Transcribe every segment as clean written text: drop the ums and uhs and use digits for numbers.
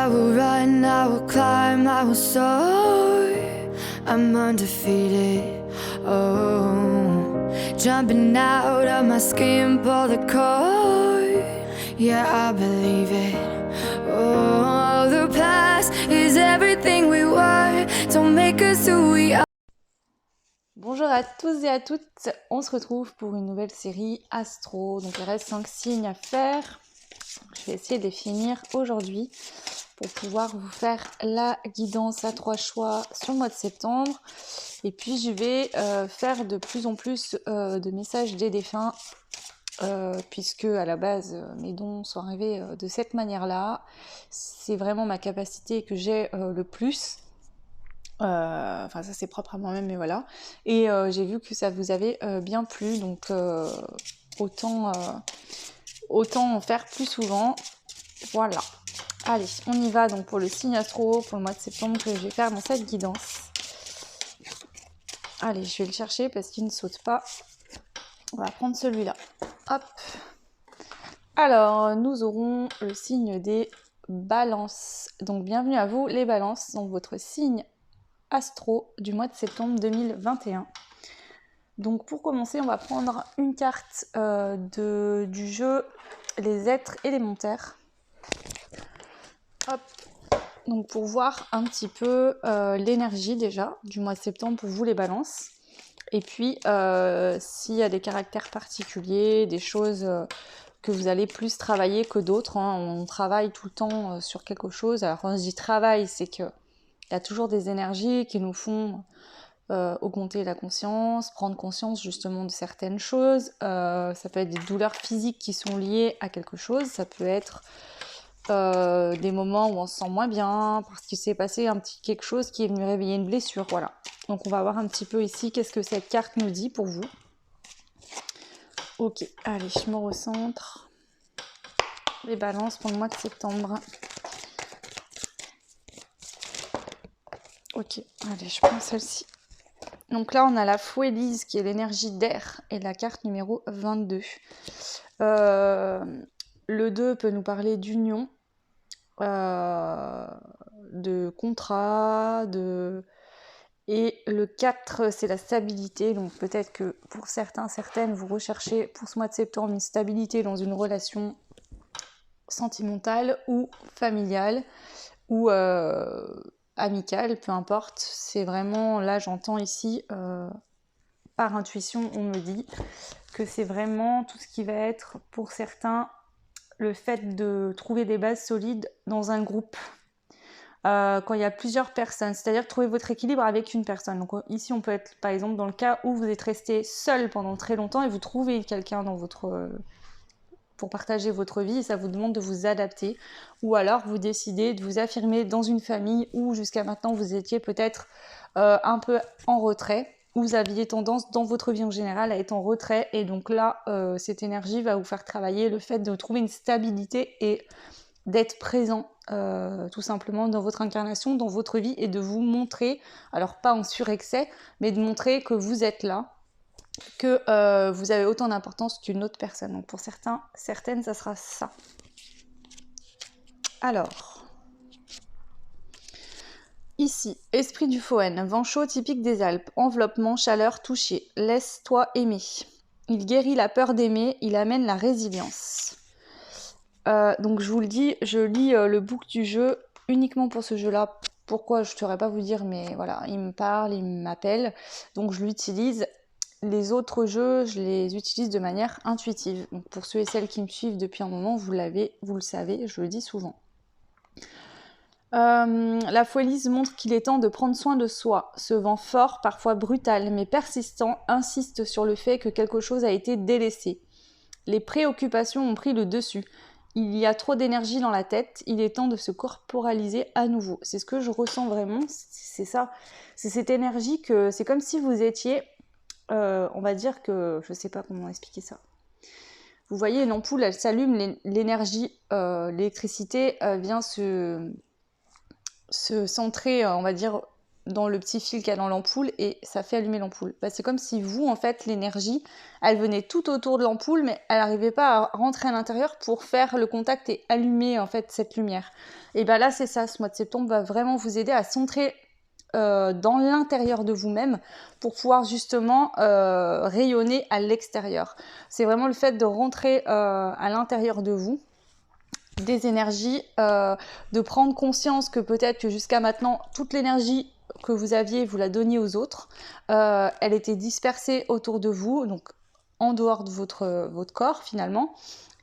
I will run, I will climb, I will soar. I'm undefeated. Oh, jumping out of my skin, pull the cord. Yeah, I believe it. Oh, the past is everything we were. Don't make us who we are. Bonjour à tous et à toutes, on se retrouve pour une nouvelle série Astro. Donc il reste 5 signes à faire. Je vais essayer de les finir aujourd'hui pour pouvoir vous faire la guidance à 3 choix sur le mois de septembre. Et puis je vais faire de plus en plus de messages des défunts, puisque à la base mes dons sont arrivés de cette manière-là. C'est vraiment ma capacité que j'ai le plus. Enfin ça c'est propre à moi-même, mais voilà. Et j'ai vu que ça vous avait bien plu, donc autant en faire plus souvent. Voilà. Allez, on y va donc pour le signe astro pour le mois de septembre que je vais faire dans cette guidance. Allez, je vais le chercher parce qu'il ne saute pas. On va prendre celui-là. Hop. Alors, nous aurons le signe des balances. Donc bienvenue à vous les balances dans votre signe astro du mois de septembre 2021. Donc pour commencer, on va prendre une carte du jeu Les êtres élémentaires. Hop. Donc pour voir un petit peu l'énergie déjà du mois de septembre pour vous les balances. Et puis s'il y a des caractères particuliers, des choses que vous allez plus travailler que d'autres. Hein. On travaille tout le temps sur quelque chose. Alors quand je dis travail, c'est que il y a toujours des énergies qui nous font augmenter la conscience, prendre conscience justement de certaines choses. Ça peut être des douleurs physiques qui sont liées à quelque chose. Ça peut être des moments où on se sent moins bien parce qu'il s'est passé un petit quelque chose qui est venu réveiller une blessure. Voilà. Donc on va voir un petit peu ici qu'est-ce que cette carte nous dit pour vous. Ok, allez, je me recentre. Les balances pour le mois de septembre. Ok, allez, je prends celle-ci. Donc là, on a la Fouélise qui est l'énergie d'air et la carte numéro 22. Le 2 peut nous parler d'union, de contrat, et le 4, c'est la stabilité. Donc peut-être que pour certains, certaines, vous recherchez pour ce mois de septembre une stabilité dans une relation sentimentale ou familiale ou amicale, peu importe. C'est vraiment, là j'entends ici, par intuition, on me dit que c'est vraiment tout ce qui va être pour certains le fait de trouver des bases solides dans un groupe. Quand il y a plusieurs personnes, c'est-à-dire trouver votre équilibre avec une personne. Donc ici on peut être par exemple dans le cas où vous êtes resté seul pendant très longtemps et vous trouvez quelqu'un dans votre pour partager votre vie et ça vous demande de vous adapter, ou alors vous décidez de vous affirmer dans une famille où jusqu'à maintenant vous étiez peut-être un peu en retrait, où vous aviez tendance dans votre vie en général à être en retrait, et donc là cette énergie va vous faire travailler le fait de trouver une stabilité et d'être présent tout simplement dans votre incarnation, dans votre vie, et de vous montrer, alors pas en surexcès, mais de montrer que vous êtes là, que vous avez autant d'importance qu'une autre personne. Donc pour certains, certaines, ça sera ça. Alors, ici, esprit du Foen, vent chaud typique des Alpes, enveloppement, chaleur, toucher, laisse-toi aimer. Il guérit la peur d'aimer, il amène la résilience. Donc je vous le dis, je lis le book du jeu uniquement pour ce jeu-là. Pourquoi, je ne saurais pas vous dire, mais voilà, il me parle, il m'appelle, donc je l'utilise. Les autres jeux, je les utilise de manière intuitive. Donc pour ceux et celles qui me suivent depuis un moment, vous le savez, je le dis souvent. La Fouélise montre qu'il est temps de prendre soin de soi. Ce vent fort, parfois brutal, mais persistant, insiste sur le fait que quelque chose a été délaissé. Les préoccupations ont pris le dessus. Il y a trop d'énergie dans la tête, il est temps de se corporaliser à nouveau. C'est ce que je ressens vraiment, c'est ça. C'est cette énergie que c'est comme si vous étiez... on va dire que, je sais pas comment expliquer ça. Vous voyez, une ampoule, elle s'allume, l'énergie, l'électricité vient se centrer, on va dire, dans le petit fil qu'il y a dans l'ampoule et ça fait allumer l'ampoule. Bah, c'est comme si vous, en fait, l'énergie, elle venait tout autour de l'ampoule, mais elle n'arrivait pas à rentrer à l'intérieur pour faire le contact et allumer, en fait, cette lumière. Et bah là, c'est ça, ce mois de septembre va vraiment vous aider à centrer dans l'intérieur de vous-même pour pouvoir justement rayonner à l'extérieur. C'est vraiment le fait de rentrer à l'intérieur de vous des énergies, de prendre conscience que peut-être que jusqu'à maintenant, toute l'énergie que vous aviez, vous la donniez aux autres, elle était dispersée autour de vous, donc en dehors de votre corps finalement,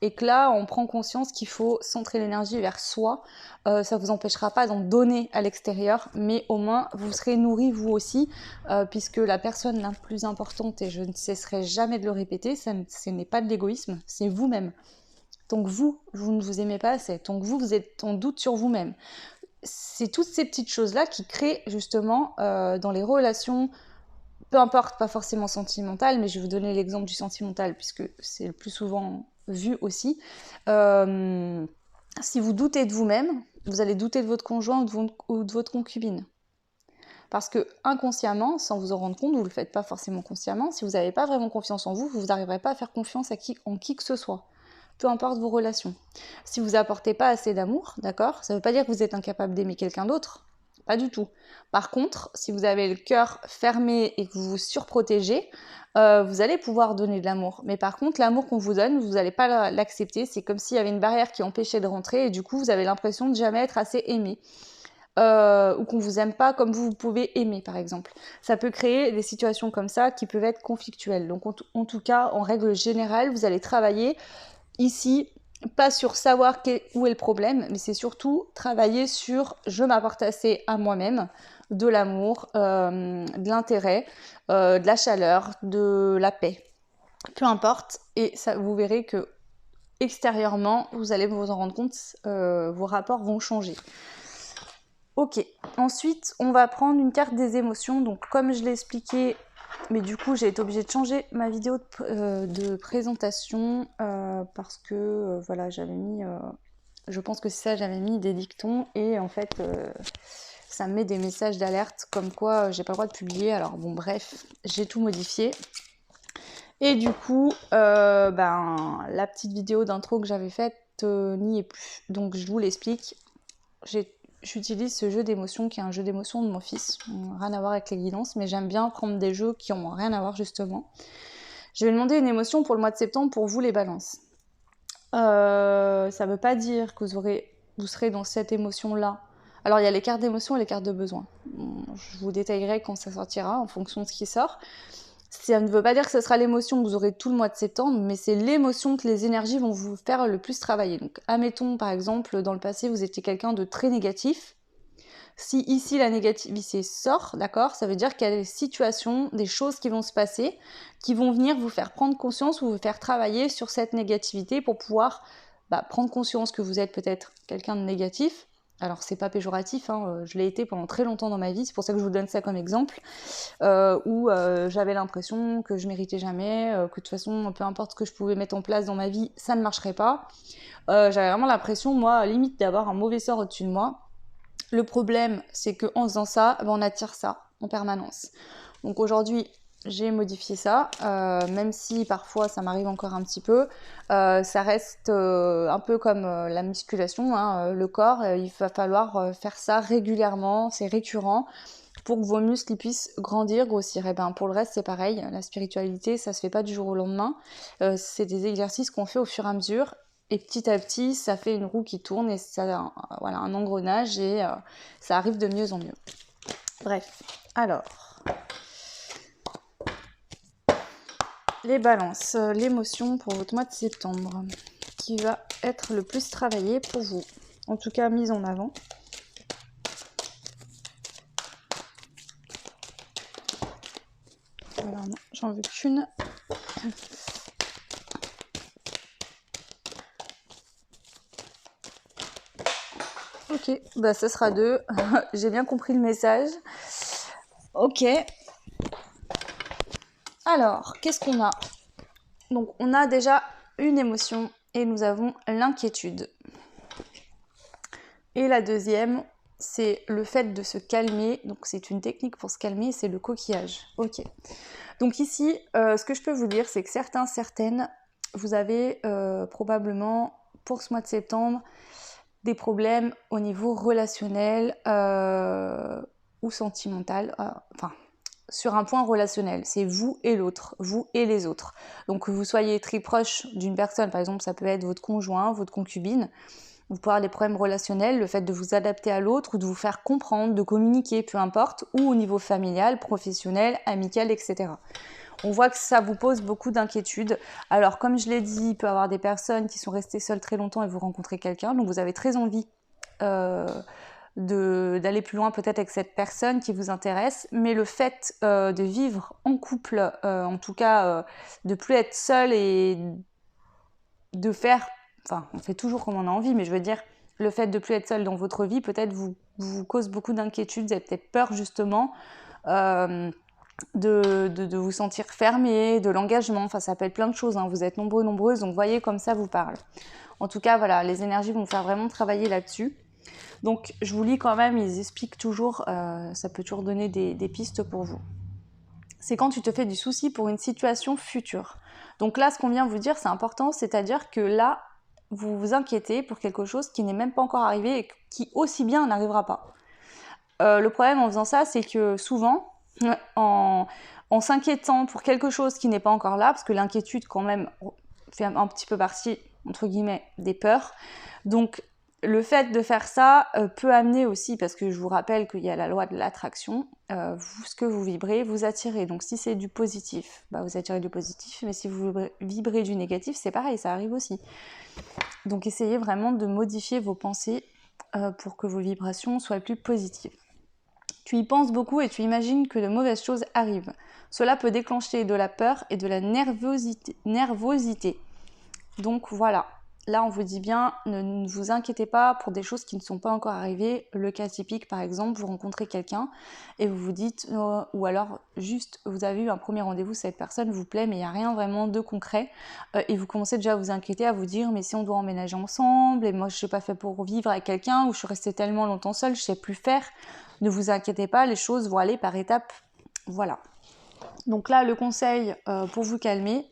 et que là, on prend conscience qu'il faut centrer l'énergie vers soi. Ça ne vous empêchera pas d'en donner à l'extérieur, mais au moins, vous serez nourri vous aussi, puisque la personne la plus importante, et je ne cesserai jamais de le répéter, ce n'est pas de l'égoïsme, c'est vous-même. Tant que vous ne vous aimez pas assez, tant que vous êtes en doute sur vous-même. C'est toutes ces petites choses-là qui créent justement dans les relations, peu importe, pas forcément sentimentales, mais je vais vous donner l'exemple du sentimental, puisque c'est le plus souvent vu aussi. Si vous doutez de vous-même, vous allez douter de votre conjoint ou de votre concubine. Parce que inconsciemment, sans vous en rendre compte, vous ne le faites pas forcément consciemment, si vous n'avez pas vraiment confiance en vous, vous n'arriverez pas à faire confiance en qui que ce soit. Peu importe vos relations. Si vous n'apportez pas assez d'amour, d'accord, ça ne veut pas dire que vous êtes incapable d'aimer quelqu'un d'autre. Pas du tout. Par contre, si vous avez le cœur fermé et que vous vous surprotégez, vous allez pouvoir donner de l'amour. Mais par contre, l'amour qu'on vous donne, vous n'allez pas l'accepter. C'est comme s'il y avait une barrière qui empêchait de rentrer et du coup, vous avez l'impression de jamais être assez aimé. Ou qu'on vous aime pas comme vous pouvez aimer, par exemple. Ça peut créer des situations comme ça qui peuvent être conflictuelles. Donc en tout cas, en règle générale, vous allez travailler ici, pas sur savoir où est le problème, mais c'est surtout travailler sur je m'apporte assez à moi-même, de l'amour, de l'intérêt, de la chaleur, de la paix. Peu importe, et ça, vous verrez que extérieurement, vous allez vous en rendre compte, vos rapports vont changer. Ok, ensuite on va prendre une carte des émotions, donc comme je l'ai expliqué, mais du coup j'ai été obligée de changer ma vidéo de présentation parce que voilà, j'avais mis, je pense que c'est ça, j'avais mis des dictons et en fait ça me met des messages d'alerte comme quoi j'ai pas le droit de publier, alors bon bref, j'ai tout modifié. Et du coup, la petite vidéo d'intro que j'avais faite n'y est plus, donc je vous l'explique. J'utilise ce jeu d'émotions qui est un jeu d'émotions de mon fils, rien à voir avec les guidances, mais j'aime bien prendre des jeux qui n'ont rien à voir justement. Je vais demander une émotion pour le mois de septembre pour vous les balances. Ça ne veut pas dire que vous serez dans cette émotion-là. Alors il y a les cartes d'émotion et les cartes de besoin. Je vous détaillerai quand ça sortira en fonction de ce qui sort. Ça ne veut pas dire que ce sera l'émotion que vous aurez tout le mois de septembre, mais c'est l'émotion que les énergies vont vous faire le plus travailler. Donc, admettons, par exemple, dans le passé, vous étiez quelqu'un de très négatif. Si ici, la négativité sort, d'accord, ça veut dire qu'il y a des situations, des choses qui vont se passer, qui vont venir vous faire prendre conscience ou vous faire travailler sur cette négativité pour pouvoir prendre conscience que vous êtes peut-être quelqu'un de négatif. Alors, c'est pas péjoratif, hein, je l'ai été pendant très longtemps dans ma vie, c'est pour ça que je vous donne ça comme exemple, où j'avais l'impression que je méritais jamais, que de toute façon, peu importe ce que je pouvais mettre en place dans ma vie, ça ne marcherait pas. J'avais vraiment l'impression, moi, limite d'avoir un mauvais sort au-dessus de moi. Le problème, c'est qu'en faisant ça, on attire ça en permanence. Donc aujourd'hui, j'ai modifié ça, même si parfois ça m'arrive encore un petit peu. Ça reste un peu comme la musculation, hein, le corps, il va falloir faire ça régulièrement, c'est récurrent, pour que vos muscles puissent grandir, grossir. Et pour le reste, c'est pareil, la spiritualité, ça se fait pas du jour au lendemain. C'est des exercices qu'on fait au fur et à mesure. Et petit à petit, ça fait une roue qui tourne et ça a un engrenage et ça arrive de mieux en mieux. Bref, alors... Les balances, l'émotion pour votre mois de septembre, qui va être le plus travaillé pour vous, en tout cas mise en avant. Alors non, j'en veux qu'une. Ok, ce sera 2, j'ai bien compris le message. Ok. Alors, qu'est-ce qu'on a? Donc, on a déjà une émotion et nous avons l'inquiétude. Et la deuxième, c'est le fait de se calmer. Donc c'est une technique pour se calmer, c'est le coquillage. Ok. Donc ici, ce que je peux vous dire, c'est que certaines, vous avez probablement pour ce mois de septembre des problèmes au niveau relationnel ou sentimental. Sur un point relationnel, c'est vous et l'autre, vous et les autres. Donc que vous soyez très proche d'une personne, par exemple ça peut être votre conjoint, votre concubine, vous pouvez avoir des problèmes relationnels, le fait de vous adapter à l'autre ou de vous faire comprendre, de communiquer, peu importe, ou au niveau familial, professionnel, amical, etc. On voit que ça vous pose beaucoup d'inquiétudes. Alors comme je l'ai dit, il peut y avoir des personnes qui sont restées seules très longtemps et vous rencontrez quelqu'un, donc vous avez très envie d'aller plus loin peut-être avec cette personne qui vous intéresse, mais le fait de vivre en couple, en tout cas de plus être seul et de faire, enfin on fait toujours comme on a envie, mais je veux dire le fait de plus être seul dans votre vie peut-être vous cause beaucoup d'inquiétudes, vous avez peut-être peur justement de vous sentir fermé, de l'engagement, enfin ça peut être plein de choses, hein. Vous êtes nombreuses, donc voyez comme ça vous parle. En tout cas voilà, les énergies vont faire vraiment travailler là-dessus. Donc je vous lis quand même, ils expliquent toujours, ça peut toujours donner des pistes pour vous. C'est quand tu te fais du souci pour une situation future. Donc là, ce qu'on vient vous dire, c'est important, c'est-à-dire que là, vous vous inquiétez pour quelque chose qui n'est même pas encore arrivé et qui aussi bien n'arrivera pas. Le problème en faisant ça, c'est que souvent, en s'inquiétant pour quelque chose qui n'est pas encore là, parce que l'inquiétude quand même fait un petit peu partie, entre guillemets, des peurs, donc le fait de faire ça peut amener aussi, parce que je vous rappelle qu'il y a la loi de l'attraction, ce que vous vibrez, vous attirez. Donc si c'est du positif, vous attirez du positif, mais si vous vibrez du négatif, c'est pareil, ça arrive aussi. Donc essayez vraiment de modifier vos pensées pour que vos vibrations soient plus positives. Tu y penses beaucoup et tu imagines que de mauvaises choses arrivent. Cela peut déclencher de la peur et de la nervosité. Donc voilà. Là, on vous dit bien, ne vous inquiétez pas pour des choses qui ne sont pas encore arrivées. Le cas typique, par exemple, vous rencontrez quelqu'un et vous vous dites, ou alors juste, vous avez eu un premier rendez-vous, cette personne vous plaît, mais il n'y a rien vraiment de concret. Et vous commencez déjà à vous inquiéter, à vous dire, mais si on doit emménager ensemble, et moi je ne suis pas fait pour vivre avec quelqu'un, ou je suis restée tellement longtemps seule, je ne sais plus faire. Ne vous inquiétez pas, les choses vont aller par étapes. Voilà. Donc là, le conseil pour vous calmer,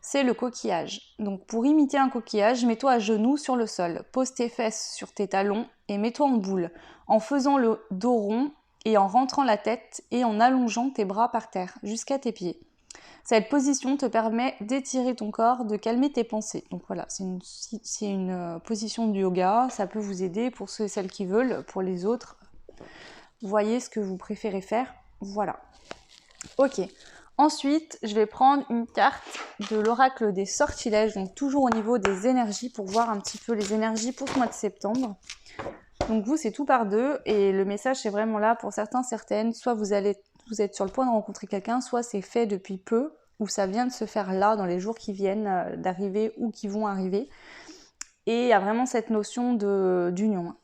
c'est le coquillage. Donc pour imiter un coquillage, mets-toi à genoux sur le sol, pose tes fesses sur tes talons et mets-toi en boule, en faisant le dos rond et en rentrant la tête et en allongeant tes bras par terre jusqu'à tes pieds. Cette position te permet d'étirer ton corps, de calmer tes pensées. Donc voilà, c'est une position de yoga, ça peut vous aider pour ceux et celles qui veulent, pour les autres. Voyez ce que vous préférez faire, voilà. Ok. Ensuite, je vais prendre une carte de l'oracle des sortilèges, donc toujours au niveau des énergies, pour voir un petit peu les énergies pour ce mois de septembre. Donc vous, c'est tout par deux, et le message, c'est vraiment là pour certains, certaines. Soit vous êtes sur le point de rencontrer quelqu'un, soit c'est fait depuis peu, ou ça vient de se faire là, dans les jours qui viennent d'arriver ou qui vont arriver. Et il y a vraiment cette notion d'union,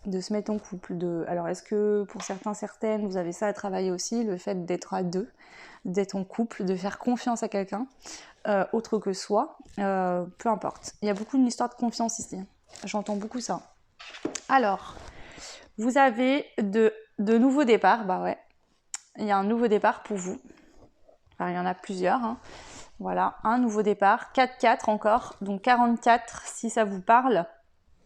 de se mettre en couple. Alors est-ce que pour certains, certaines, vous avez ça à travailler aussi, le fait d'être à deux, d'être en couple, de faire confiance à quelqu'un, autre que soi, peu importe. Il y a beaucoup d'une histoire de confiance ici, j'entends beaucoup ça. Alors, vous avez de nouveaux départs, ouais, il y a un nouveau départ pour vous. Enfin, il y en a plusieurs, hein. Voilà, un nouveau départ, 4-4 encore, donc 44 si ça vous parle.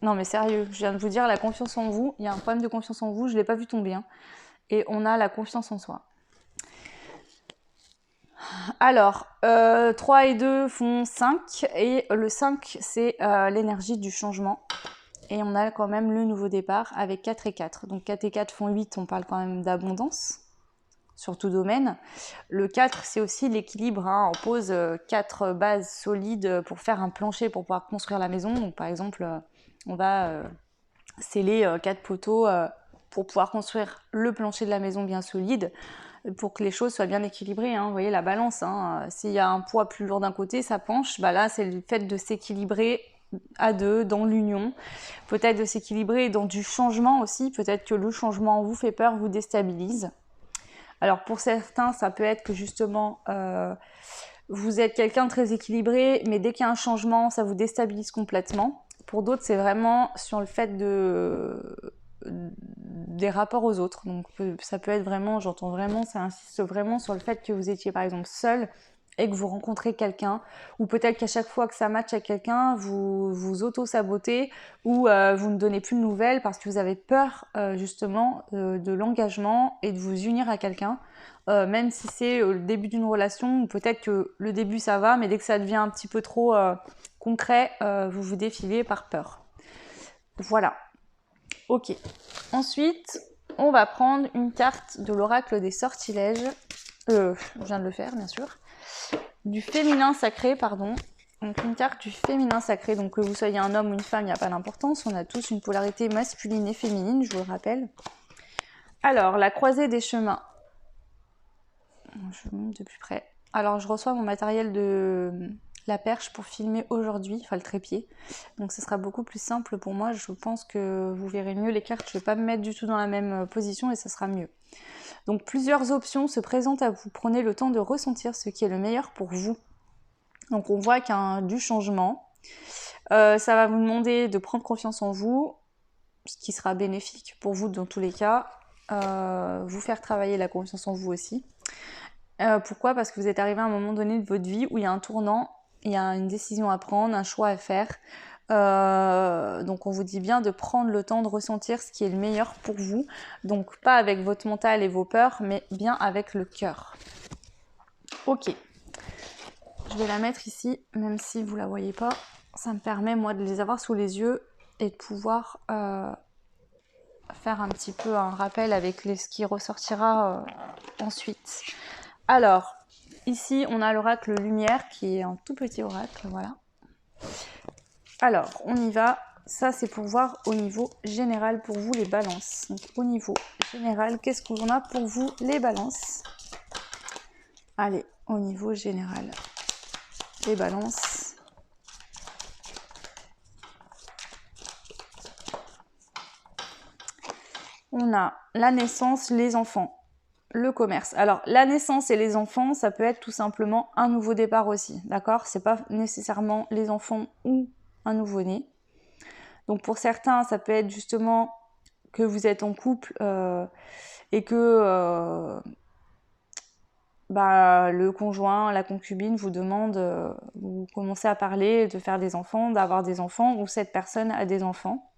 Non mais sérieux, je viens de vous dire la confiance en vous, il y a un problème de confiance en vous, je ne l'ai pas vu tomber, hein. Et on a la confiance en soi. Alors, 3 et 2 font 5, et le 5 c'est l'énergie du changement. Et on a quand même le nouveau départ avec 4 et 4. Donc 4 et 4 font 8, on parle quand même d'abondance sur tout domaine. Le 4, c'est aussi l'équilibre, hein. On pose 4 bases solides pour faire un plancher pour pouvoir construire la maison. Donc par exemple, on va sceller 4 poteaux pour pouvoir construire le plancher de la maison bien solide, pour que les choses soient bien équilibrées, hein. Vous voyez la balance, hein. S'il y a un poids plus lourd d'un côté, ça penche. Là, c'est le fait de s'équilibrer à deux, dans l'union, peut-être de s'équilibrer dans du changement aussi, peut-être que le changement vous fait peur, vous déstabilise. Alors pour certains, ça peut être que justement, vous êtes quelqu'un de très équilibré, mais dès qu'il y a un changement, ça vous déstabilise complètement. Pour d'autres, c'est vraiment sur le fait des rapports aux autres. Donc ça peut être vraiment, j'entends vraiment, ça insiste vraiment sur le fait que vous étiez par exemple seul et que vous rencontrez quelqu'un, ou peut-être qu'à chaque fois que ça matche avec quelqu'un, vous vous auto-sabotez, ou vous ne donnez plus de nouvelles parce que vous avez peur justement de l'engagement et de vous unir à quelqu'un, même si c'est le début d'une relation, ou peut-être que le début ça va, mais dès que ça devient un petit peu trop concret, vous vous défilez par peur. Voilà. Ok. Ensuite, on va prendre une carte de l'oracle des sortilèges. Je viens de le faire, bien sûr. Du féminin sacré, pardon. Donc une carte du féminin sacré, donc que vous soyez un homme ou une femme, il n'y a pas d'importance. On a tous une polarité masculine et féminine, je vous le rappelle. Alors, la croisée des chemins. Je vous montre de plus près. Alors, je reçois mon matériel de la perche pour filmer aujourd'hui, enfin le trépied. Donc, ce sera beaucoup plus simple pour moi. Je pense que vous verrez mieux les cartes. Je ne vais pas me mettre du tout dans la même position et ça sera mieux. Donc, plusieurs options se présentent à vous. Prenez le temps de ressentir ce qui est le meilleur pour vous. Donc, on voit qu'il y a du changement. Ça va vous demander de prendre confiance en vous, ce qui sera bénéfique pour vous dans tous les cas. Vous faire travailler la confiance en vous aussi. Pourquoi ? Parce que vous êtes arrivé à un moment donné de votre vie où il y a un tournant, il y a une décision à prendre, un choix à faire. Donc on vous dit bien de prendre le temps de ressentir ce qui est le meilleur pour vous. Donc pas avec votre mental et vos peurs, mais bien avec le cœur. Ok. Je vais la mettre ici, même si vous la voyez pas. Ça me permet moi de les avoir sous les yeux et de pouvoir faire un petit peu un rappel avec ce qui ressortira ensuite. Alors, ici, on a l'oracle lumière qui est un tout petit oracle, voilà. Alors, on y va. Ça, c'est pour voir au niveau général pour vous les balances. Donc, au niveau général, qu'est-ce qu'on a pour vous les balances ? Allez, au niveau général, les balances. On a la naissance, les enfants. Le commerce. Alors, la naissance et les enfants, ça peut être tout simplement un nouveau départ aussi, d'accord ? C'est pas nécessairement les enfants ou un nouveau-né. Donc, pour certains, ça peut être justement que vous êtes en couple et que le conjoint, la concubine vous demande, vous commencez à parler de faire des enfants, d'avoir des enfants, ou cette personne a des enfants.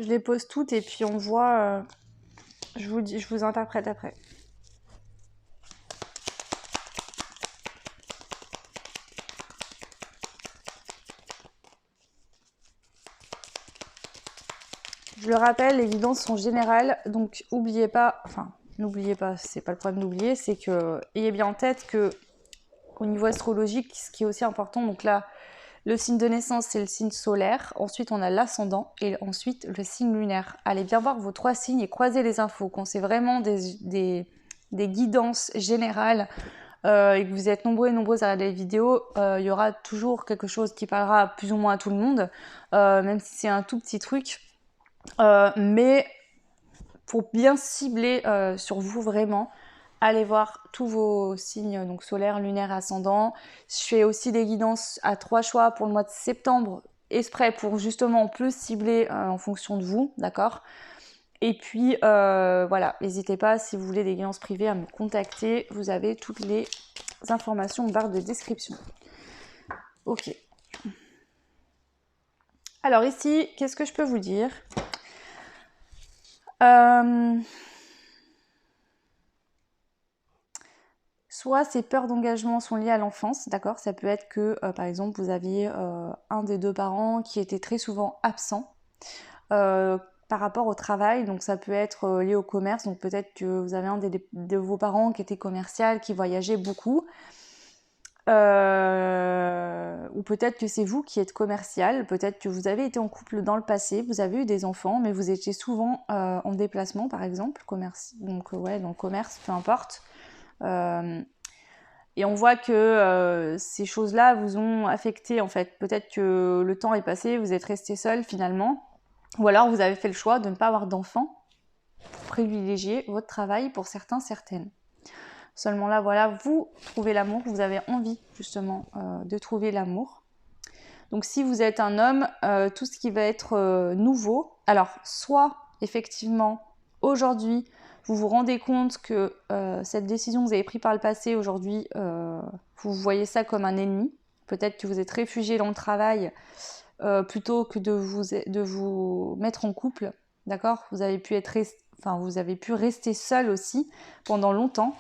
Je les pose toutes et puis on voit, je vous interprète après. Je le rappelle, les guidances sont générales, donc n'oubliez pas, c'est pas le problème d'oublier, c'est que ayez bien en tête que au niveau astrologique, ce qui est aussi important, donc là, le signe de naissance, c'est le signe solaire, ensuite on a l'ascendant et ensuite le signe lunaire. Allez bien voir vos 3 signes et croisez les infos. Quand c'est vraiment des guidances générales et que vous êtes nombreux et nombreuses à regarder les vidéos, il y aura toujours quelque chose qui parlera plus ou moins à tout le monde, même si c'est un tout petit truc. Mais pour bien cibler sur vous vraiment, allez voir tous vos signes, donc solaire, lunaire, ascendant. Je fais aussi des guidances à 3 choix pour le mois de septembre, exprès pour justement plus cibler en fonction de vous, d'accord ? Et puis voilà, n'hésitez pas si vous voulez des guidances privées à me contacter, vous avez toutes les informations en barre de description. Ok. Alors ici, qu'est-ce que je peux vous dire ? Soit ces peurs d'engagement sont liées à l'enfance, d'accord ? Ça peut être que, par exemple, vous aviez un des 2 parents qui était très souvent absent par rapport au travail, donc ça peut être lié au commerce, donc peut-être que vous avez un de vos parents qui était commercial, qui voyageait beaucoup, ou ou peut-être que c'est vous qui êtes commercial, peut-être que vous avez été en couple dans le passé, vous avez eu des enfants, mais vous étiez souvent en déplacement par exemple, donc ouais, dans le commerce, peu importe. Et on voit que ces choses-là vous ont affecté en fait. Peut-être que le temps est passé, vous êtes resté seul finalement, ou alors vous avez fait le choix de ne pas avoir d'enfants pour privilégier votre travail pour certains, certaines. Seulement là, voilà, vous trouvez l'amour, vous avez envie justement de trouver l'amour. Donc si vous êtes un homme, tout ce qui va être nouveau, alors soit effectivement aujourd'hui vous vous rendez compte que cette décision que vous avez prise par le passé, aujourd'hui vous voyez ça comme un ennemi, peut-être que vous êtes réfugié dans le travail plutôt que de vous mettre en couple, d'accord ? Vous avez pu rester seul aussi pendant longtemps.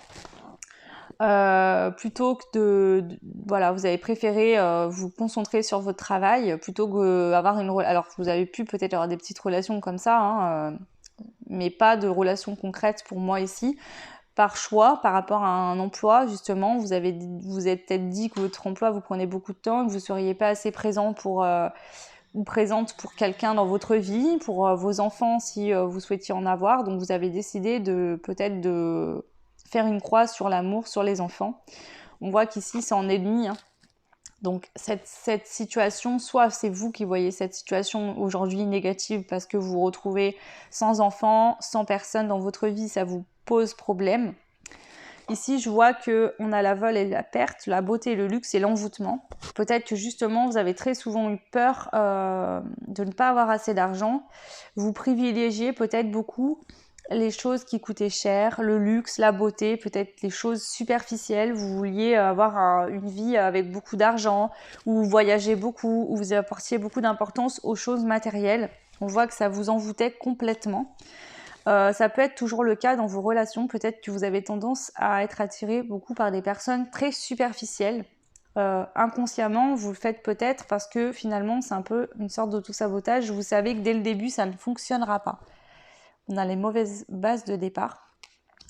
Plutôt que voilà, vous avez préféré vous concentrer sur votre travail plutôt que avoir une relation. Alors vous avez pu peut-être avoir des petites relations comme ça, hein, mais pas de relations concrètes pour moi ici. Par choix, par rapport à un emploi, justement, vous êtes peut-être dit que votre emploi vous prenait beaucoup de temps, que vous ne seriez pas assez présent ou présente pour quelqu'un dans votre vie, pour vos enfants si vous souhaitiez en avoir. Donc vous avez décidé de faire une croix sur l'amour, sur les enfants. On voit qu'ici c'est en ennemi. Hein. Donc cette situation, soit c'est vous qui voyez cette situation aujourd'hui négative parce que vous vous retrouvez sans enfants, sans personne dans votre vie, ça vous pose problème. Ici, je vois qu'on a la vol et la perte, la beauté, le luxe et l'envoûtement. Peut-être que justement, vous avez très souvent eu peur de ne pas avoir assez d'argent. Vous privilégiez peut-être beaucoup les choses qui coûtaient cher, le luxe, la beauté, peut-être les choses superficielles. Vous vouliez avoir une vie avec beaucoup d'argent, où vous voyagez beaucoup, où vous apportiez beaucoup d'importance aux choses matérielles. On voit que ça vous envoûtait complètement. Ça peut être toujours le cas dans vos relations. Peut-être que vous avez tendance à être attiré beaucoup par des personnes très superficielles. Inconsciemment, vous le faites peut-être parce que finalement, c'est un peu une sorte d'auto-sabotage. Vous savez que dès le début, ça ne fonctionnera pas. On a les mauvaises bases de départ.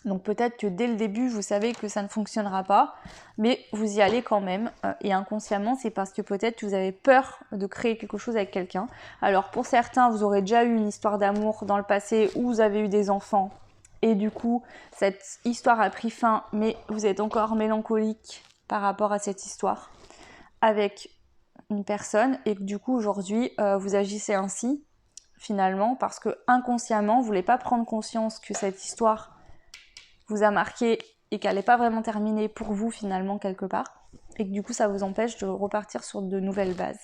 Donc peut-être que dès le début, vous savez que ça ne fonctionnera pas, mais vous y allez quand même. Et inconsciemment, c'est parce que peut-être que vous avez peur de créer quelque chose avec quelqu'un. Alors pour certains, vous aurez déjà eu une histoire d'amour dans le passé où vous avez eu des enfants. Et du coup, cette histoire a pris fin, mais vous êtes encore mélancolique par rapport à cette histoire avec une personne. Et que du coup, aujourd'hui, vous agissez ainsi, finalement, parce que inconsciemment, vous ne voulez pas prendre conscience que cette histoire vous a marqué et qu'elle n'est pas vraiment terminée pour vous finalement quelque part, et que du coup ça vous empêche de repartir sur de nouvelles bases.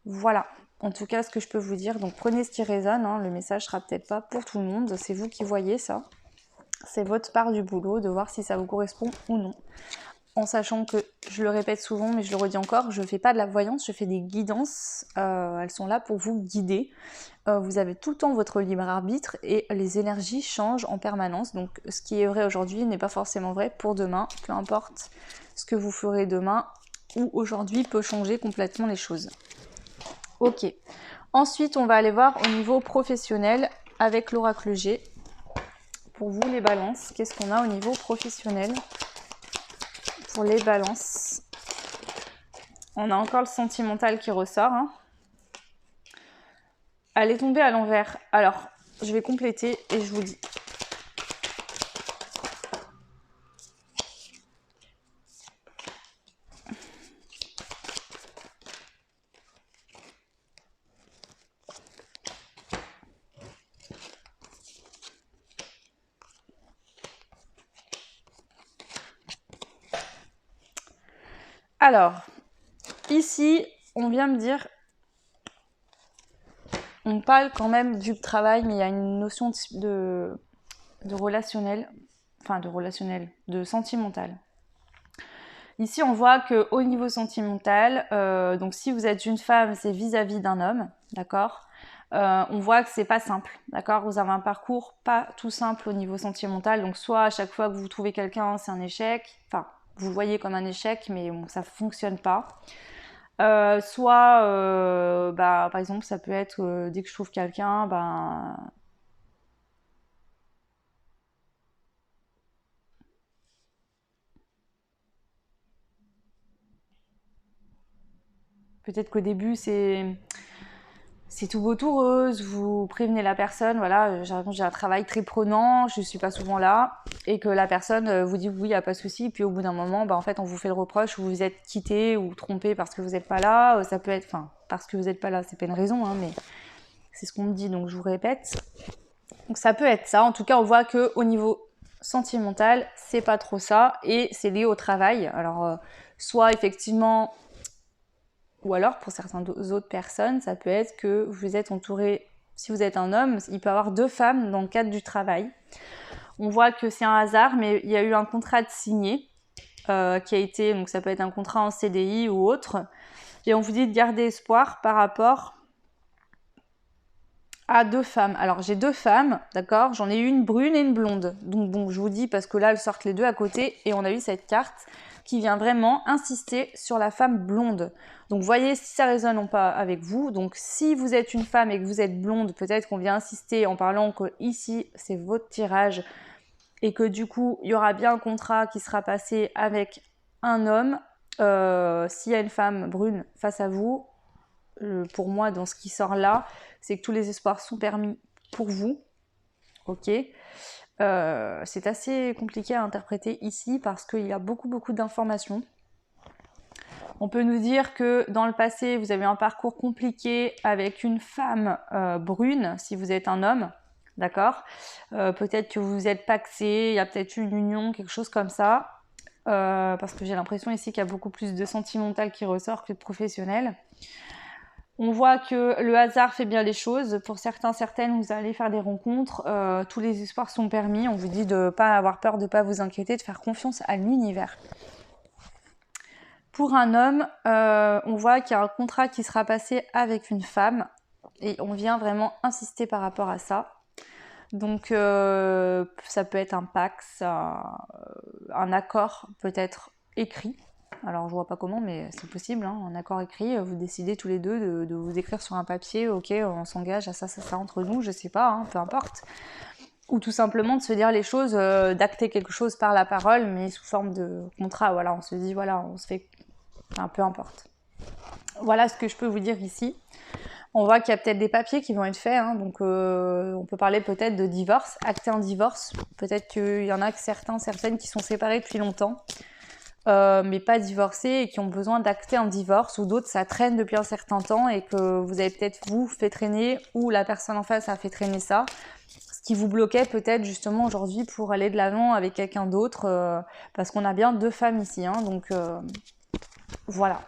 Voilà, en tout cas ce que je peux vous dire, donc prenez ce qui résonne, hein, le message sera peut-être pas pour tout le monde, c'est vous qui voyez ça, c'est votre part du boulot de voir si ça vous correspond ou non. En sachant que, je le répète souvent, mais je le redis encore, je ne fais pas de la voyance, je fais des guidances, elles sont là pour vous guider. Vous avez tout le temps votre libre arbitre et les énergies changent en permanence. Donc ce qui est vrai aujourd'hui n'est pas forcément vrai pour demain, peu importe ce que vous ferez demain ou aujourd'hui peut changer complètement les choses. Ok, ensuite on va aller voir au niveau professionnel avec l'oracle G. Pour vous les balances, qu'est-ce qu'on a au niveau professionnel ? Pour les balances, on a encore le sentimental qui ressort. Hein. Elle est tombée à l'envers. Alors, je vais compléter et je vous dis. Alors, ici, on vient me dire, on parle quand même du travail, mais il y a une notion de relationnel, de sentimental. Ici, on voit qu'au niveau sentimental, donc si vous êtes une femme, c'est vis-à-vis d'un homme, d'accord ? On voit que c'est pas simple, d'accord ? Vous avez un parcours pas tout simple au niveau sentimental, donc soit à chaque fois que vous trouvez quelqu'un, c'est un échec, enfin, vous le voyez comme un échec, mais bon, ça fonctionne pas. Soit, par exemple, ça peut être dès que je trouve quelqu'un, Peut-être qu'au début, c'est tout beau, tout rose, vous prévenez la personne, voilà, j'ai un travail très prenant, je suis pas souvent là, et que la personne vous dit oui, il n'y a pas de souci, puis au bout d'un moment, en fait, on vous fait le reproche, vous vous êtes quitté ou trompé parce que vous n'êtes pas là, ça peut être, parce que vous n'êtes pas là, c'est pas une raison, hein, mais c'est ce qu'on me dit, donc je vous répète. Donc ça peut être ça, en tout cas, on voit qu'au niveau sentimental, c'est pas trop ça, et c'est lié au travail, alors soit effectivement... Ou alors, pour certaines autres personnes, ça peut être que vous êtes entouré, si vous êtes un homme, il peut y avoir 2 femmes dans le cadre du travail. On voit que c'est un hasard, mais il y a eu un contrat de signé qui a été, donc ça peut être un contrat en CDI ou autre, et on vous dit de garder espoir par rapport à 2 femmes. Alors j'ai 2 femmes, d'accord, j'en ai une brune et une blonde. Donc bon, je vous dis parce que là elles sortent les deux à côté et on a eu cette carte qui vient vraiment insister sur la femme blonde. Donc voyez si ça résonne ou pas avec vous. Donc si vous êtes une femme et que vous êtes blonde, peut-être qu'on vient insister en parlant que ici c'est votre tirage et que du coup il y aura bien un contrat qui sera passé avec un homme. S'il y a une femme brune face à vous, pour moi dans ce qui sort là, c'est que tous les espoirs sont permis pour vous. Ok. C'est assez compliqué à interpréter ici parce qu'il y a beaucoup d'informations. On peut nous dire que dans le passé, vous avez un parcours compliqué avec une femme brune, si vous êtes un homme, d'accord, peut-être que vous vous êtes pacsé, il y a peut-être eu une union, quelque chose comme ça, parce que j'ai l'impression ici qu'il y a beaucoup plus de sentimental qui ressort que de professionnel. On voit que le hasard fait bien les choses. Pour certains, certaines, vous allez faire des rencontres. Tous les espoirs sont permis. On vous dit de ne pas avoir peur, de ne pas vous inquiéter, de faire confiance à l'univers. Pour un homme, on voit qu'il y a un contrat qui sera passé avec une femme. Et on vient vraiment insister par rapport à ça. Donc, ça peut être un pax, un accord peut-être écrit. Alors je vois pas comment, mais c'est possible, hein, un accord écrit, vous décidez tous les deux de vous écrire sur un papier, ok, on s'engage à ça entre nous, je sais pas, hein, peu importe. Ou tout simplement de se dire les choses, d'acter quelque chose par la parole, mais sous forme de contrat, voilà, on se dit, voilà, on se fait, peu importe. Voilà ce que je peux vous dire ici. On voit qu'il y a peut-être des papiers qui vont être faits, hein, donc on peut parler peut-être de divorce, acter un divorce, peut-être qu'il y en a que certaines qui sont séparées depuis longtemps, mais pas divorcés et qui ont besoin d'acter un divorce, ou d'autres ça traîne depuis un certain temps et que vous avez peut-être vous fait traîner ou la personne en face a fait traîner ça, ce qui vous bloquait peut-être justement aujourd'hui pour aller de l'avant avec quelqu'un d'autre, parce qu'on a bien 2 femmes ici, hein, donc voilà.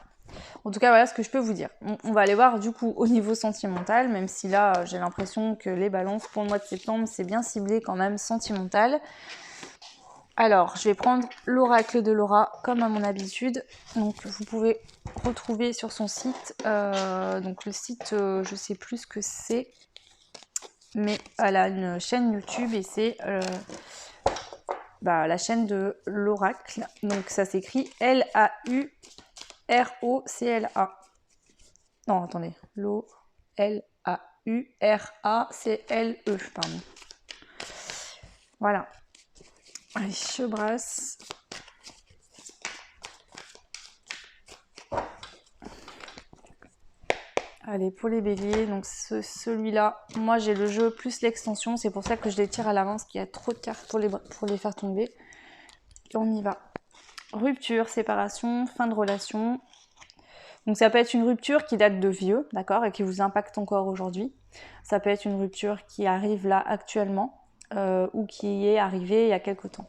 En tout cas, voilà ce que je peux vous dire. On va aller voir du coup au niveau sentimental, même si là j'ai l'impression que les balances pour le mois de septembre c'est bien ciblé quand même sentimental. Alors, je vais prendre l'oracle de Laura comme à mon habitude. Donc, vous pouvez retrouver sur son site. Donc, le site, je sais plus ce que c'est, mais elle a une chaîne YouTube et c'est la chaîne de l'oracle. Donc, ça s'écrit L-A-U-R-O-C-L-A. Non, attendez. L-A-U-R-A-C-L-E, pardon. Voilà. Allez, je brasse. Allez, pour les béliers, donc celui-là, moi j'ai le jeu plus l'extension, c'est pour ça que je les tire à l'avance, qu'il y a trop de cartes pour les faire tomber. Et on y va. Rupture, séparation, fin de relation. Donc ça peut être une rupture qui date de vieux, d'accord, et qui vous impacte encore aujourd'hui. Ça peut être une rupture qui arrive là actuellement, ou qui est arrivée il y a quelque temps.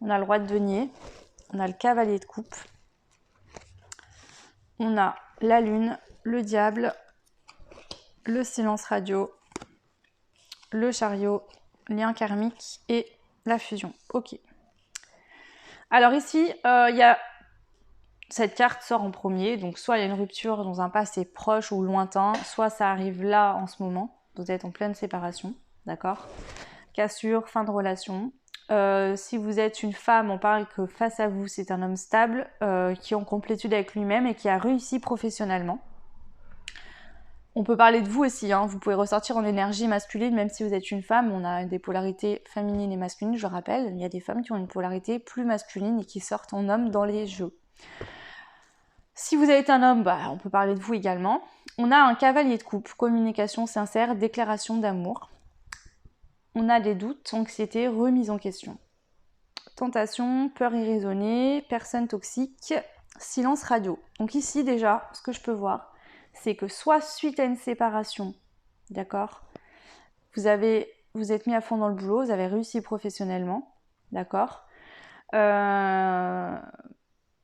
On a le roi de denier, on a le cavalier de coupe, on a la lune, le diable, le silence radio, le chariot, lien karmique et la fusion. Ok. Alors ici, il y a cette carte sort en premier, donc soit il y a une rupture dans un passé proche ou lointain, soit ça arrive là en ce moment, vous êtes en pleine séparation, d'accord ? Cassure, fin de relation. Si vous êtes une femme, on parle que face à vous, c'est un homme stable, qui est en complétude avec lui-même et qui a réussi professionnellement. On peut parler de vous aussi, hein. Vous pouvez ressortir en énergie masculine, même si vous êtes une femme, on a des polarités féminines et masculines, je rappelle. Il y a des femmes qui ont une polarité plus masculine et qui sortent en homme dans les jeux. Si vous êtes un homme, on peut parler de vous également. On a un cavalier de coupe, communication sincère, déclaration d'amour. On a des doutes, anxiété, remise en question. Tentation, peur irraisonnée, personne toxique, silence radio. Donc ici déjà, ce que je peux voir, c'est que soit suite à une séparation, d'accord, vous êtes mis à fond dans le boulot, vous avez réussi professionnellement, d'accord,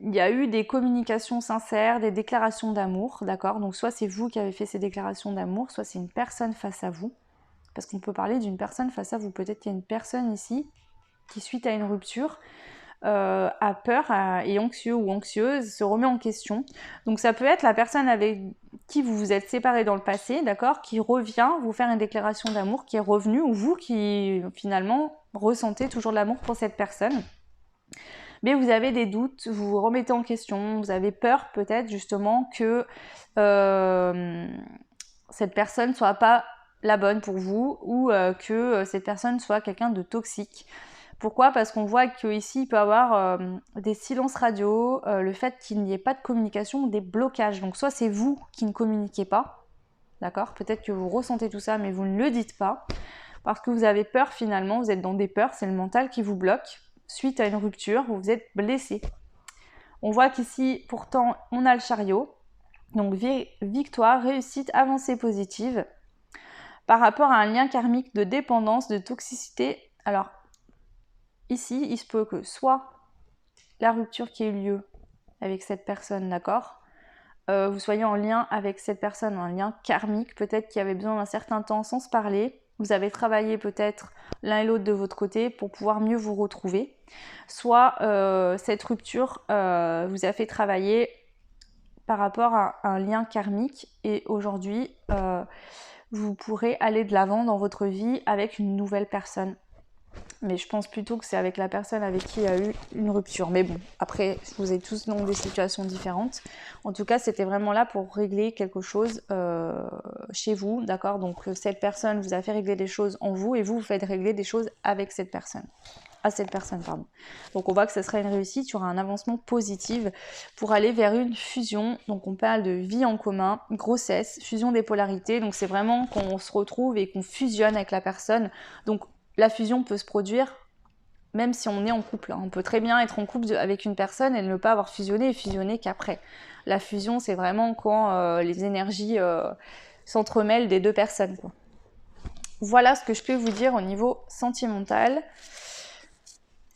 il y a eu des communications sincères, des déclarations d'amour, d'accord, donc soit c'est vous qui avez fait ces déclarations d'amour, soit c'est une personne face à vous, parce qu'on peut parler d'une personne face à vous, peut-être qu'il y a une personne ici qui, suite à une rupture, a peur et anxieux ou anxieuse, se remet en question. Donc ça peut être la personne avec qui vous vous êtes séparés dans le passé, d'accord, qui revient vous faire une déclaration d'amour, qui est revenue, ou vous qui finalement ressentez toujours de l'amour pour cette personne. Mais vous avez des doutes, vous vous remettez en question, vous avez peur peut-être justement que cette personne soit pas la bonne pour vous, ou que cette personne soit quelqu'un de toxique. Pourquoi ? Parce qu'on voit qu'ici, il peut y avoir des silences radio, le fait qu'il n'y ait pas de communication, des blocages. Donc soit c'est vous qui ne communiquez pas, d'accord ? Peut-être que vous ressentez tout ça, mais vous ne le dites pas, parce que vous avez peur finalement, vous êtes dans des peurs, c'est le mental qui vous bloque, suite à une rupture, vous êtes blessé. On voit qu'ici, pourtant, on a le chariot, donc victoire, réussite, avancée positive, par rapport à un lien karmique de dépendance, de toxicité. Alors, ici, il se peut que soit la rupture qui ait eu lieu avec cette personne, d'accord, vous soyez en lien avec cette personne, un lien karmique, peut-être qu'il y avait besoin d'un certain temps sans se parler, vous avez travaillé peut-être l'un et l'autre de votre côté pour pouvoir mieux vous retrouver, soit cette rupture vous a fait travailler par rapport à un lien karmique et aujourd'hui vous pourrez aller de l'avant dans votre vie avec une nouvelle personne. Mais je pense plutôt que c'est avec la personne avec qui il y a eu une rupture. Mais bon, après, vous êtes tous dans des situations différentes. En tout cas, c'était vraiment là pour régler quelque chose chez vous, d'accord ? Donc, cette personne vous a fait régler des choses en vous et vous faites régler des choses avec cette personne. Pardon. Donc, on voit que ce sera une réussite, il y aura un avancement positif pour aller vers une fusion. Donc, on parle de vie en commun, grossesse, fusion des polarités. Donc, c'est vraiment qu'on se retrouve et qu'on fusionne avec la personne. Donc, la fusion peut se produire même si on est en couple. On peut très bien être en couple avec une personne et ne pas avoir fusionné et fusionner qu'après. La fusion, c'est vraiment quand les énergies s'entremêlent des deux personnes, quoi. Voilà ce que je peux vous dire au niveau sentimental.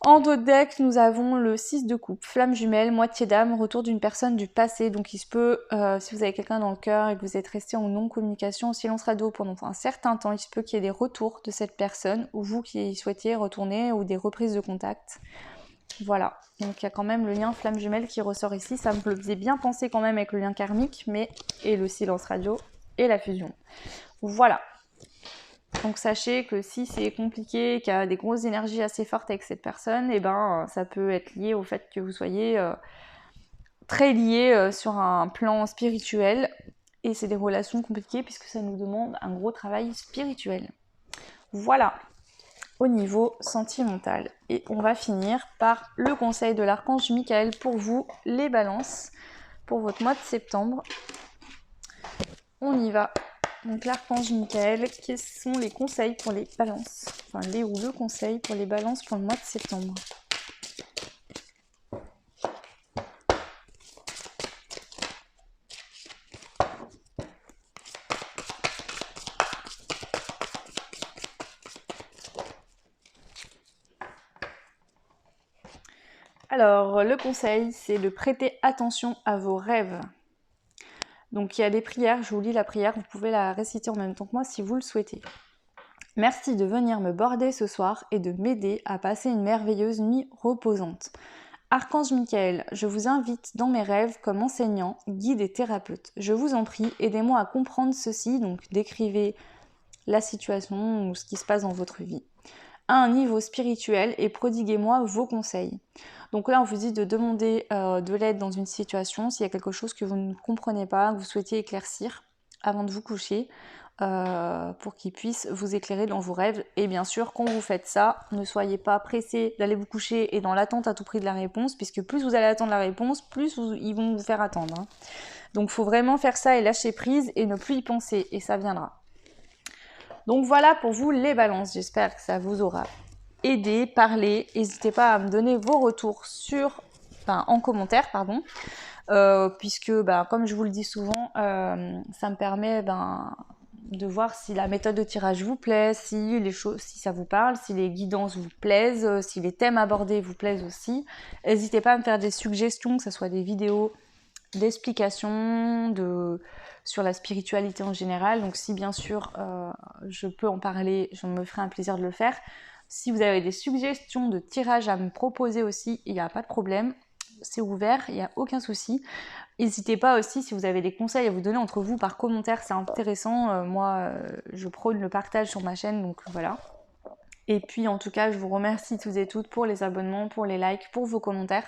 En dos de deck, nous avons le 6 de coupe, flamme jumelle, moitié d'âme, retour d'une personne du passé. Donc il se peut, si vous avez quelqu'un dans le cœur et que vous êtes resté en non-communication, silence radio pendant un certain temps, il se peut qu'il y ait des retours de cette personne, ou vous qui souhaitiez retourner, ou des reprises de contact. Voilà, donc il y a quand même le lien flamme jumelle qui ressort ici. Ça me faisait bien penser quand même avec le lien karmique, et le silence radio, et la fusion. Voilà. Donc sachez que si c'est compliqué, qu'il y a des grosses énergies assez fortes avec cette personne, et ça peut être lié au fait que vous soyez très liés sur un plan spirituel. Et c'est des relations compliquées puisque ça nous demande un gros travail spirituel. Voilà, au niveau sentimental. Et on va finir par le conseil de l'archange Michael pour vous, les balances, pour votre mois de septembre. On y va. Donc l'archange Michael, quels sont les conseils pour les balances ? Enfin, le conseil pour les balances pour le mois de septembre. Alors, le conseil, c'est de prêter attention à vos rêves. Donc il y a des prières, je vous lis la prière, vous pouvez la réciter en même temps que moi si vous le souhaitez. Merci de venir me border ce soir et de m'aider à passer une merveilleuse nuit reposante. Archange Michael, je vous invite dans mes rêves comme enseignant, guide et thérapeute. Je vous en prie, aidez-moi à comprendre ceci, donc décrivez la situation ou ce qui se passe dans votre vie à un niveau spirituel et prodiguez-moi vos conseils. Donc là, on vous dit de demander de l'aide dans une situation, s'il y a quelque chose que vous ne comprenez pas, que vous souhaitez éclaircir avant de vous coucher. pour qu'il puisse vous éclairer dans vos rêves. Et bien sûr, quand vous faites ça, ne soyez pas pressés d'aller vous coucher et dans l'attente à tout prix de la réponse, puisque plus vous allez attendre la réponse, plus ils vont vous faire attendre. Hein. Donc il faut vraiment faire ça et lâcher prise et ne plus y penser, et ça viendra. Donc voilà pour vous les balances, j'espère que ça vous aura aidé, parlé. N'hésitez pas à me donner vos retours en commentaire, puisque comme je vous le dis souvent, ça me permet de voir si la méthode de tirage vous plaît, si ça vous parle, si les guidances vous plaisent, si les thèmes abordés vous plaisent aussi. N'hésitez pas à me faire des suggestions, que ce soit des vidéos d'explications sur la spiritualité en général. Donc si bien sûr je peux en parler, je me ferai un plaisir de le faire. Si vous avez des suggestions de tirage à me proposer aussi, il n'y a pas de problème, c'est ouvert, il n'y a aucun souci. N'hésitez pas aussi, si vous avez des conseils à vous donner entre vous par commentaire, c'est intéressant. Moi, je prône le partage sur ma chaîne, donc voilà. Et puis en tout cas, je vous remercie tous et toutes pour les abonnements, pour les likes, pour vos commentaires.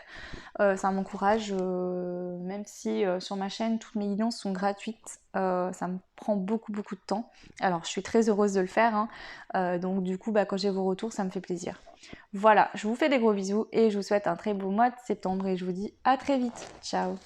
Ça m'encourage, même si sur ma chaîne, toutes mes guidances sont gratuites. Ça me prend beaucoup de temps. Alors, je suis très heureuse de le faire. Donc du coup, quand j'ai vos retours, ça me fait plaisir. Voilà, je vous fais des gros bisous et je vous souhaite un très beau mois de septembre et je vous dis à très vite. Ciao!